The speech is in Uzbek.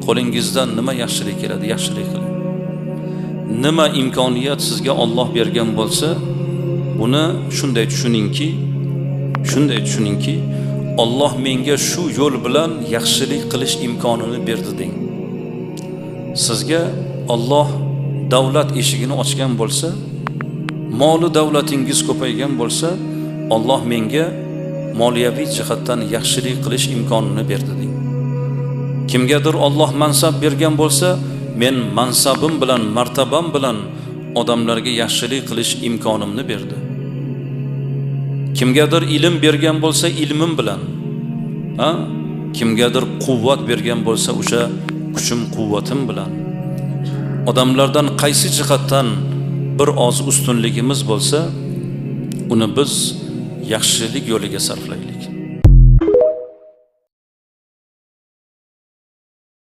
qo'lingizdan nima yaxshilik keladi, yaxshilik qiling. Nima imkoniyat sizga Alloh bergan bo'lsa, buni shunday tushuningki, Alloh menga shu yo'l bilan yaxshilik qilish imkonini berdi deng. Sizga Alloh davlat eshigini ochgan bo'lsa, moli davlatingiz ko'paygan bo'lsa, Alloh menga moliyaviy jihatdan yaxshilik qilish imkonini berdi deng. Kimgadir Alloh mansab bergan bo'lsa, men mansabim bilan, martabam bilan odamlarga yaxshilik qilish imkonimni berdi. Kimgadir ilm bergan bo'lsa, ilmim bilan, kimgadir quvvat bergan bo'lsa, o'sha kuchim, quvvatim bilan. Odamlardan qaysi jihatdan bir oz ustunligimiz bo'lsa, uni biz yaxshilik yo'liga sarflaylik.